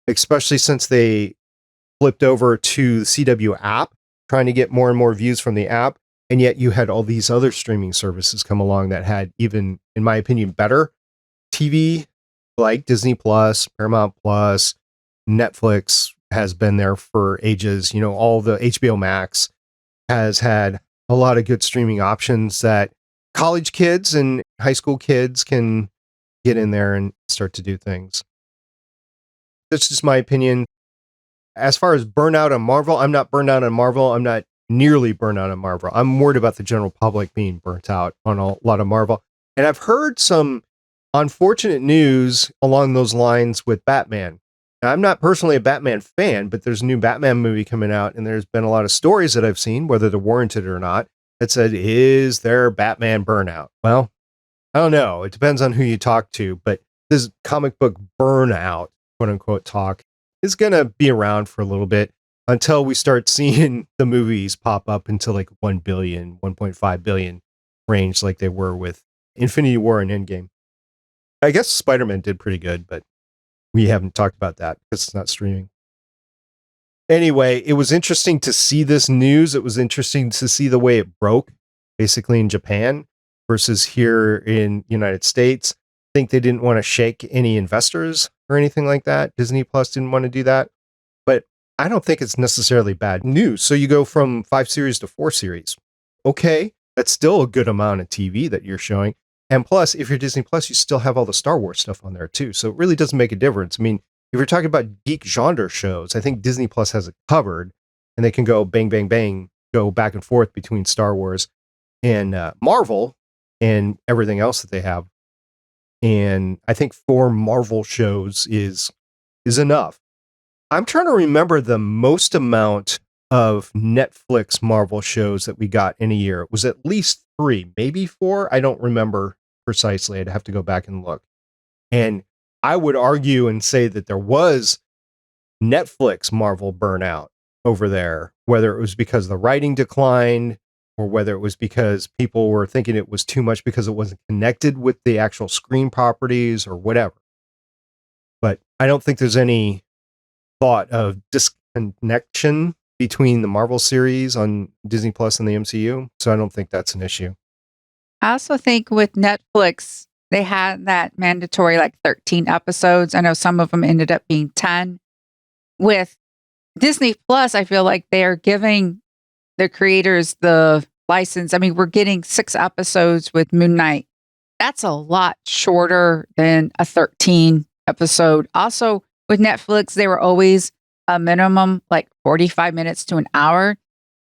especially since they flipped over to the CW app, trying to get more and more views from the app. And yet you had all these other streaming services come along that had even, in my opinion, better TV, like Disney Plus, Paramount Plus, Netflix has been there for ages. All the HBO Max has had a lot of good streaming options that college kids and high school kids can get in there and start to do things. That's just my opinion. As far as burnout on Marvel, I'm not burned out on Marvel. I'm not nearly burnt out on Marvel. I'm worried about the general public being burnt out on a lot of Marvel. And I've heard some unfortunate news along those lines with Batman. Now, I'm not personally a Batman fan, but there's a new Batman movie coming out, and there's been a lot of stories that I've seen, whether they're warranted or not, that said, is there Batman burnout? Well, I don't know. It depends on who you talk to, but this comic book burnout, quote unquote, talk is going to be around for a little bit until we start seeing the movies pop up into like 1 billion, 1.5 billion range like they were with Infinity War and Endgame. I guess Spider-Man did pretty good, but we haven't talked about that because it's not streaming. Anyway, it was interesting to see this news. It was interesting to see the way it broke, basically in Japan versus here in the United States. I think they didn't want to shake any investors or anything like that. Disney Plus didn't want to do that. But I don't think it's necessarily bad news. So you go from 5 series to 4 series. Okay, that's still a good amount of TV that you're showing. And plus, if you're Disney Plus, you still have all the Star Wars stuff on there too. So it really doesn't make a difference. I mean, if you're talking about geek genre shows, I think Disney Plus has it covered, and they can go bang, bang, bang, go back and forth between Star Wars and Marvel and everything else that they have. And I think 4 Marvel shows is enough. I'm trying to remember the most amount of Netflix Marvel shows that we got in a year. It was at least 3, maybe 4. I don't remember precisely. I'd have to go back and look. And I would argue and say that there was Netflix Marvel burnout over there, whether it was because the writing declined or whether it was because people were thinking it was too much because it wasn't connected with the actual screen properties or whatever. But I don't think there's any thought of disconnection between the Marvel series on Disney Plus and the MCU. So I don't think that's an issue. I also think with Netflix, they had that mandatory 13 episodes. I know some of them ended up being 10. With Disney Plus, I feel like they're giving the creators the license. I mean, we're getting 6 episodes with Moon Knight. That's a lot shorter than a 13 episode. Also, with Netflix, they were always a minimum 45 minutes to an hour.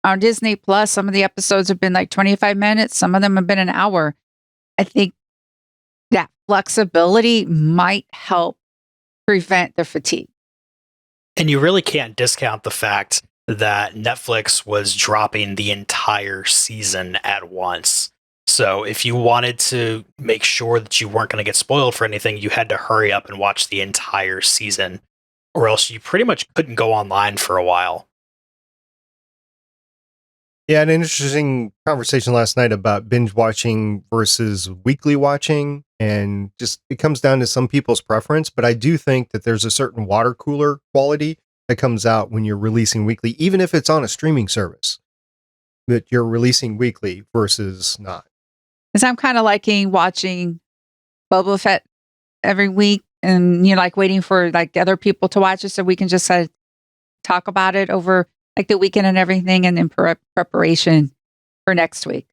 On Disney Plus, some of the episodes have been 25 minutes. Some of them have been an hour. I think that flexibility might help prevent the fatigue. And you really can't discount the fact that Netflix was dropping the entire season at once. So if you wanted to make sure that you weren't going to get spoiled for anything, you had to hurry up and watch the entire season, or else you pretty much couldn't go online for a while. Yeah, an interesting conversation last night about binge watching versus weekly watching. And just it comes down to some people's preference. But I do think that there's a certain water cooler quality that comes out when you're releasing weekly, even if it's on a streaming service, that you're releasing weekly versus not. Because I'm kind of liking watching Boba Fett every week and, waiting for other people to watch it so we can just talk about it over the weekend and everything, and in preparation for next week.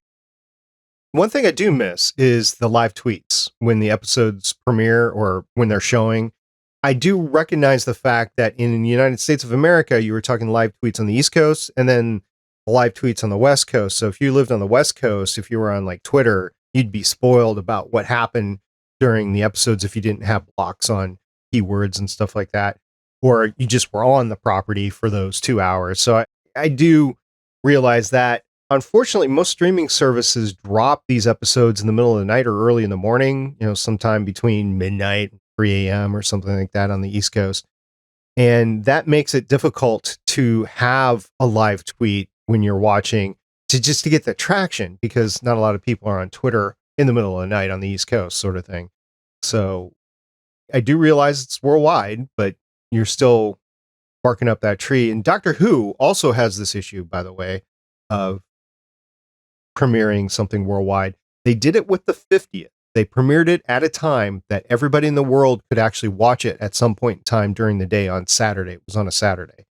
One thing I do miss is the live tweets when the episodes premiere or when they're showing. I do recognize the fact that in the United States of America, you were talking live tweets on the East Coast and then live tweets on the West Coast. So if you lived on the West Coast, if you were on Twitter, you'd be spoiled about what happened during the episodes if you didn't have blocks on keywords and stuff like that, or you just were on the property for those 2 hours. So I do realize that. Unfortunately, most streaming services drop these episodes in the middle of the night or early in the morning, sometime between midnight and 3 a.m. or something like that on the East Coast. And that makes it difficult to have a live tweet when you're watching to get the traction, because not a lot of people are on Twitter in the middle of the night on the East Coast, sort of thing. So I do realize it's worldwide, but you're still barking up that tree. And Doctor Who also has this issue, by the way, of premiering something worldwide. They did it with the 50th. They premiered it at a time that everybody in the world could actually watch it at some point in time during the day on Saturday. It was on a Saturday.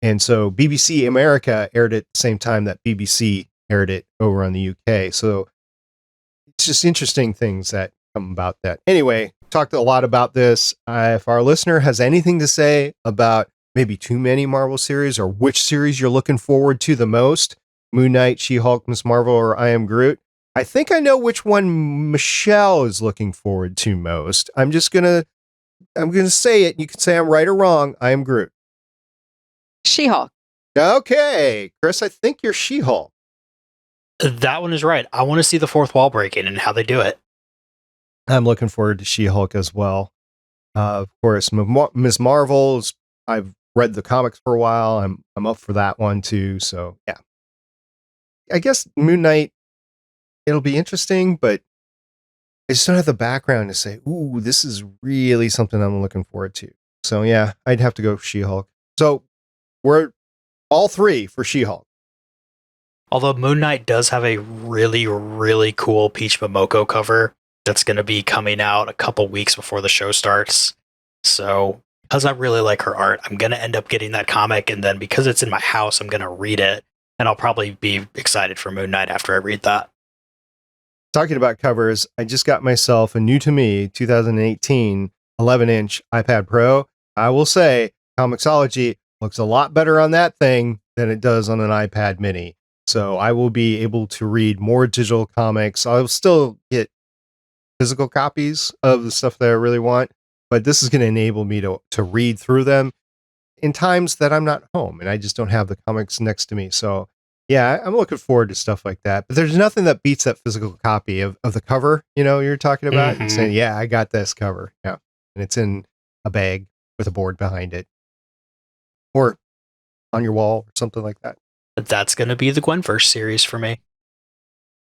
And so BBC America aired it at the same time that BBC aired it over on the UK. So it's just interesting things that come about that. Anyway, talked a lot about this. If our listener has anything to say about maybe too many Marvel series or which series you're looking forward to the most, Moon Knight, She-Hulk, Ms. Marvel, or I Am Groot, I think I know which one Michelle is looking forward to most. I'm gonna say it. You can say I'm right or wrong. I Am Groot. She-Hulk. Okay, Chris, I think you're She-Hulk. That one is right. I want to see the fourth wall breaking and how they do it. I'm looking forward to She-Hulk as well. Of course, Ms. Marvel's. I've read the comics for a while. I'm up for that one too. So yeah, I guess Moon Knight, it'll be interesting, but I just don't have the background to say, ooh, this is really something I'm looking forward to. So yeah, I'd have to go She-Hulk. So we're all 3 for She-Hulk. Although Moon Knight does have a really, really cool Peach Momoko cover that's going to be coming out a couple weeks before the show starts. So because I really like her art, I'm going to end up getting that comic. And then because it's in my house, I'm going to read it. And I'll probably be excited for Moon Knight after I read that. talking about covers, I just got myself a new to me 2018 11-inch iPad Pro. I will say, Comixology looks a lot better on that thing than it does on an iPad mini. So I will be able to read more digital comics. I'll still get physical copies of the stuff that I really want, but this is going to enable me to read through them in times that I'm not home and I just don't have the comics next to me. So yeah, I'm looking forward to stuff like that. But there's nothing that beats that physical copy of the cover, you're talking about. Mm-hmm. And saying, yeah, I got this cover. Yeah. And it's in a bag with a board behind it. Or on your wall or something like that. That's going to be the Gwenverse series for me.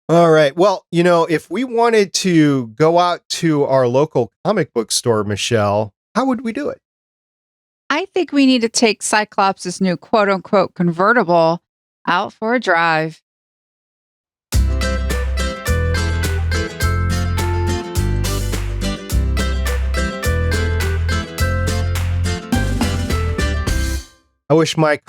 All right. Well, if we wanted to go out to our local comic book store, Michelle, how would we do it? I think we need to take Cyclops' new quote unquote convertible out for a drive. I wish my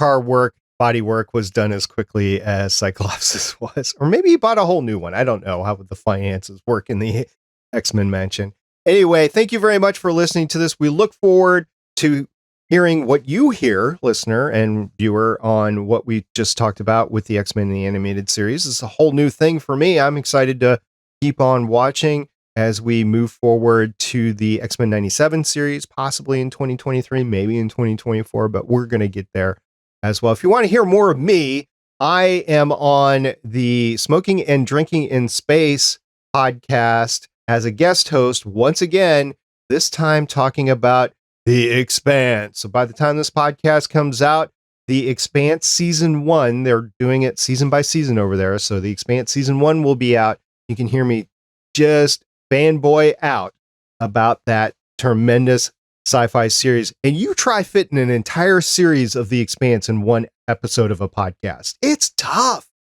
body work was done as quickly as Cyclops' was. Or maybe he bought a whole new one. I don't know how the finances work in the X-Men mansion. Anyway, thank you very much for listening to this. We look forward to hearing what you hear, listener and viewer, on what we just talked about with the X-Men in the animated series. It's a whole new thing for me. I'm excited to keep on watching as we move forward to the X-Men 97 series, possibly in 2023, maybe in 2024, but we're going to get there as well. If you want to hear more of me, I am on the Smoking and Drinking in Space podcast as a guest host once again, this time talking about The Expanse. So by the time this podcast comes out, The Expanse Season 1, they're doing it season by season over there. So The Expanse Season 1 will be out. You can hear me just fanboy out about that tremendous sci-fi series. And you try fitting an entire series of The Expanse in one episode of a podcast. It's tough.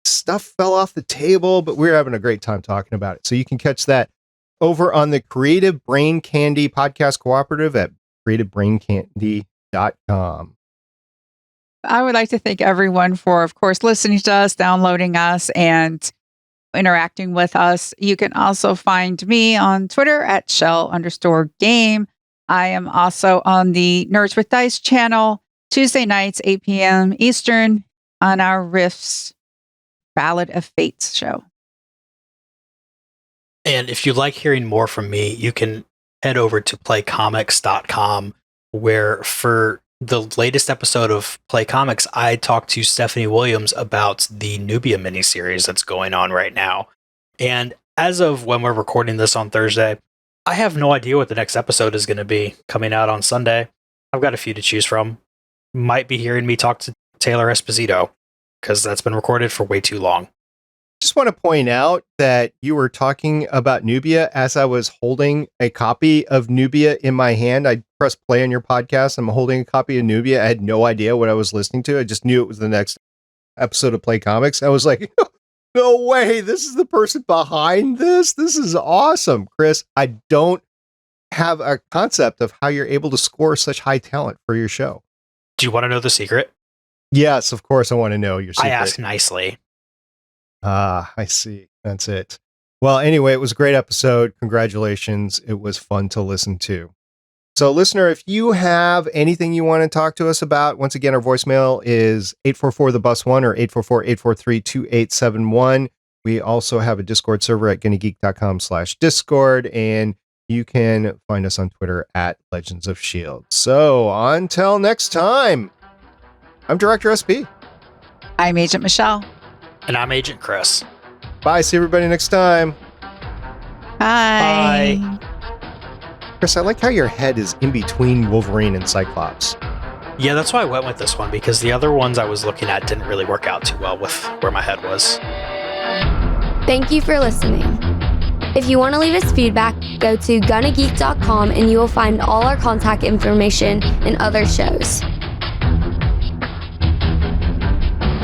Stuff fell off the table, but we're having a great time talking about it. So you can catch that over on the Creative Brain Candy Podcast Cooperative at creativebraincandy.com. I would like to thank everyone for, of course, listening to us, downloading us, and interacting with us. You can also find me on Twitter at @Shell_game. I am also on the Nerds with Dice channel, Tuesday nights, 8 p.m. Eastern, on our Riffs Ballad of Fates show. And if you'd like hearing more from me, you can head over to playcomics.com, where for the latest episode of Play Comics, I talked to Stephanie Williams about the Nubia miniseries that's going on right now. And as of when we're recording this on Thursday, I have no idea what the next episode is going to be coming out on Sunday. I've got a few to choose from. Might be hearing me talk to Taylor Esposito, because that's been recorded for way too long. Just want to point out that you were talking about Nubia as I was holding a copy of Nubia in my hand. I pressed play on your podcast. I'm holding a copy of Nubia. I had no idea what I was listening to. I just knew it was the next episode of Play Comics. I was like, no way. This is the person behind this. This is awesome. Chris, I don't have a concept of how you're able to score such high talent for your show. Do you want to know the secret? Yes, of course I want to know your secret. I ask nicely. I see. That's it. Well, anyway, it was a great episode. Congratulations. It was fun to listen to. So, listener, if you have anything you want to talk to us about, once again, our voicemail is 844-THE-BUS-1 or 844-843-2871. We also have a Discord server at GonnaGeek.com/Discord, and you can find us on Twitter at Legends of S.H.I.E.L.D. So, until next time, I'm Director SP. I'm Agent Michelle. And I'm Agent Chris. Bye. See everybody next time. Bye. Bye. Chris, I like how your head is in between Wolverine and Cyclops. Yeah, that's why I went with this one, because the other ones I was looking at didn't really work out too well with where my head was. Thank you for listening. If you want to leave us feedback, go to GonnaGeek.com and you will find all our contact information and other shows.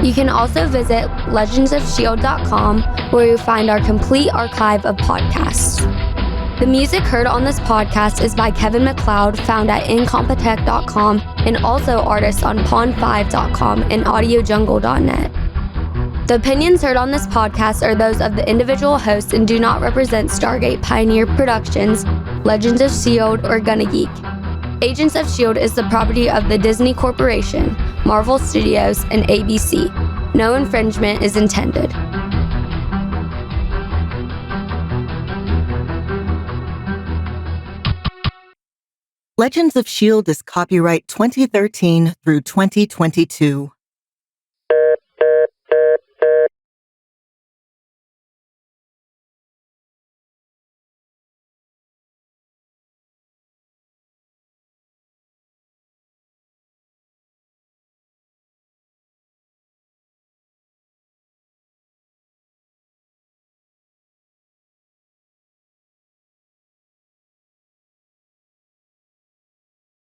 You can also visit legendsofshield.com, where you'll find our complete archive of podcasts. The music heard on this podcast is by Kevin MacLeod, found at incompetech.com, and also artists on pond5.com and audiojungle.net. The opinions heard on this podcast are those of the individual hosts and do not represent Stargate Pioneer Productions, Legends of S.H.I.E.L.D., or Gonna Geek. Agents of S.H.I.E.L.D. is the property of the Disney Corporation, Marvel Studios, and ABC. No infringement is intended. Legends of S.H.I.E.L.D. is copyright 2013 through 2022.